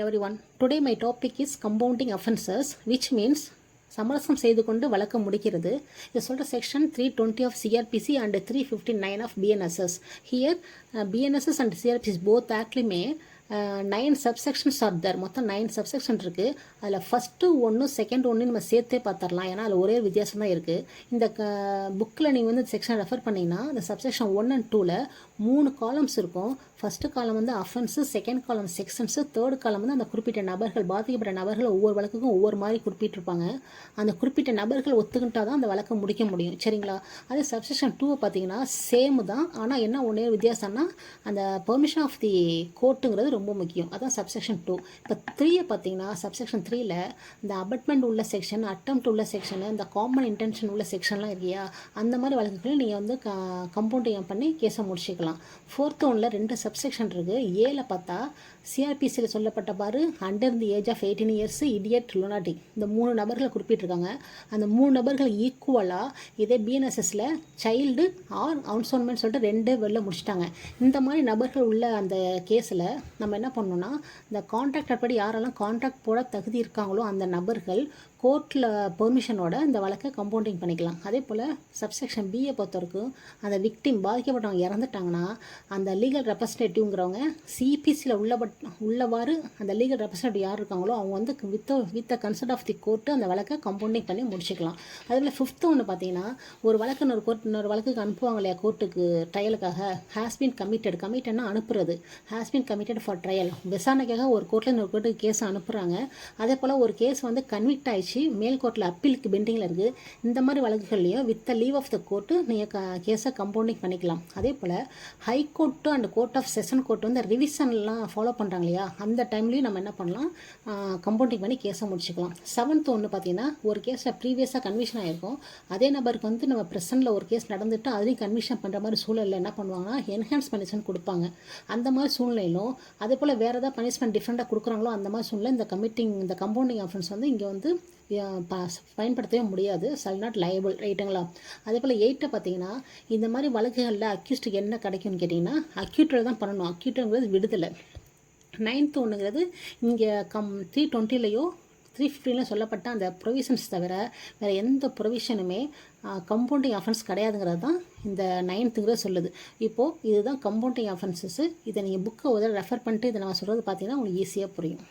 Everyone, today my topic is compounding offences, which means சமரசம் செய்து கொண்டு வழக்கம் முடிக்கிறது. இது சொல்கிற section 320 of CRPC and 359 of BNSS. Here BNSS and CRPC both actually may 9 subsections are there. மொத்தம் 9 subsection இருக்குது. அதில் ஃபஸ்ட்டு ஒன்று செகண்ட் ஒன்று நம்ம சேர்த்தே பார்த்துடலாம். ஏன்னா அதில் ஒரே வித்தியாசம் தான் இருக்குது. இந்த புக்கில் நீங்கள் வந்து செக்ஷன் ரெஃபர் பண்ணிங்கன்னா இந்த சப்செக்ஷன் 1 and 2ல் 3 காலம்ஸ் இருக்கும். ஃபஸ்ட்டு காலம் வந்து offence, second column sections, third காலம் வந்து அந்த குறிப்பிட்ட நபர்கள், பாதிக்கப்பட்ட நபர்கள் ஒவ்வொரு வழக்குக்கும் ஒவ்வொரு மாதிரி குறிப்பிட்டிருப்பாங்க. அந்த குறிப்பிட்ட நபர்கள் ஒத்துக்கிட்டால் தான் அந்த வழக்கை முடிக்க முடியும். சரிங்களா? அதே சப்செக்ஷன் 2 பார்த்தீங்கன்னா சேம் தான். ஆனால் என்ன ஒன்றே வித்தியாசம்னா அந்த பெர்மிஷன் ஆஃப் தி கோர்ட்டுங்கிறது ரொம்ப முக்கியம். அதான் சப்செக்ஷன் 2. இப்போ 3 பார்த்தீங்கன்னா சப்செக்ஷன் 3ல் இந்த அபட்மெண்ட் உள்ள செக்ஷன், அட்டெம்ப்ட் உள்ள செக்ஷனு, இந்த காமன் இன்டென்ஷன் உள்ள செக்ஷன்லாம் இருக்கியா, அந்த மாதிரி வழக்குகளை நீங்கள் வந்து கம்பவுண்டிங் பண்ணி கேஸை முடிச்சுக்கலாம். 4th ஒன்றில் 2 சப்செக்ஷன் இருக்குது. 7ல் பார்த்தா சிஆர்பிசியில் சொல்லப்பட்ட பாரு under the age of 18 years, idiot, lunatic, இந்த 3 நபர்களை குறிப்பிட்டிருக்காங்க. அந்த 3 நபர்கள் ஈக்குவலாக இதே பிஎன்எஸ்எஸில் சைல்டு ஆர் அவுன்சோன்மெண்ட் சொல்லிட்டு 2 வெளில முடிச்சிட்டாங்க. இந்த மாதிரி நபர்கள் உள்ள அந்த கேஸில் நம்ம என்ன பண்ணோன்னா, இந்த கான்ட்ராக்ட் படி யாரெல்லாம் கான்ட்ராக்ட் போட தகுதி இருக்காங்களோ அந்த நபர்கள் கோர்ட்டில் பெர்மிஷனோட இந்த வழக்கை கம்பவுண்டிங் பண்ணிக்கலாம். அதே போல் சப்செக்ஷன் பியை பொறுத்த வரைக்கும் அந்த விக்டிம் பாதிக்கப்பட்டவங்க இறந்துட்டாங்கன்னா அந்த லீகல் ரெப்ரஸன்டேட்டிவ்ங்கிறவங்க சிபிசியில் உள்ளவாறு அந்த லீகல் ரெப்ரஸன்டேட்டிவ் யார் இருக்காங்களோ அவங்க வந்து with consent of the court அந்த வழக்கை கம்பவுண்டிங் பண்ணி முடிச்சுக்கலாம். அதேபோல் 5th ஒன்று பார்த்தீங்கன்னா ஒரு வழக்கு இன்னொரு வழக்குக்கு அனுப்புவாங்க இல்லையா கோர்ட்டுக்கு ட்ரையலுக்காக, ஹேஸ் பீன் கமிட்டட்னா அனுப்புறது, has been committed for trial, விசாரணைக்காக ஒரு கோர்ட்டில் இன்னொரு கோர்ட்டுக்கு கேஸ் அனுப்புகிறாங்க. அதே போல் ஒரு கேஸ் வந்து கன்விக்ட் ஆயிடுச்சு, மேல் கோர்ட்டில் அப்பீலுக்கு பெண்டிங்கில் இருக்குது. இந்த மாதிரி வழக்குகள்லையும் with leave of the court நீங்கள் கேஸை கம்பவுண்டிங் பண்ணிக்கலாம். அதே போல் high court and court of session court வந்து ரிவிஷன்லாம் ஃபாலோ பண்ணுறாங்க இல்லையா, அந்த டைம்லேயும் நம்ம என்ன பண்ணலாம், கம்பவுண்டிங் பண்ணி கேஸை முடிச்சுக்கலாம். 7th ஒன்று பார்த்தீங்கன்னா ஒரு கேஸில் ப்ரீவியஸாக கன்விஷன் ஆகிருக்கும். அதே நபருக்கு வந்து நம்ம ப்ரெசென்ட்டில் ஒரு கேஸ் நடந்துட்டு அதுலேயும் கன்விஷன் பண்ணுற மாதிரி சூழலில் என்ன பண்ணுவாங்கன்னா என்ஹான்ஸ் பனிஷ்மெண்ட் கொடுப்பாங்க. அந்த மாதிரி சூழ்நிலையிலும் அதே போல் வேறு ஏதாவது பனிஷ்மெண்ட் டிஃப்ரெண்ட்டாக கொடுக்குறாங்களோ அந்த மாதிரி சூழ்நிலை இந்த கம்பவுண்டிங் ஆஃபென்ஸ் வந்து இங்கே வந்து பயன்படுத்தவே முடியாது. Shall not liable. ரைட்டுங்களா? அதே போல் 8 பார்த்தீங்கன்னா இந்த மாதிரி வழக்குகளில் அக்யூஸ்டுக்கு என்ன கிடைக்கும்னு கேட்டிங்கன்னா அக்யூட்டில் தான் பண்ணணும். அக்யூட்டுங்கிறது விடுதலை. 9th ஒன்றுங்கிறது இங்கே 320லையோ 315 சொல்லப்பட்ட அந்த ப்ரொவிஷன்ஸ் தவிர வேறு எந்த ப்ரொவிஷனுமே கம்பவுண்டிங் அஃபென்ஸ் கிடையாதுங்கிறது தான் இந்த 9th சொல்லுது. இப்போது இதுதான் கம்பவுண்டிங் அஃபென்சஸ்ஸு. இதை நீங்கள் புக்கை ரெஃபர் பண்ணிட்டு இதை நான் சொல்கிறது பார்த்தீங்கன்னா உங்களுக்கு ஈஸியாக புரியும்.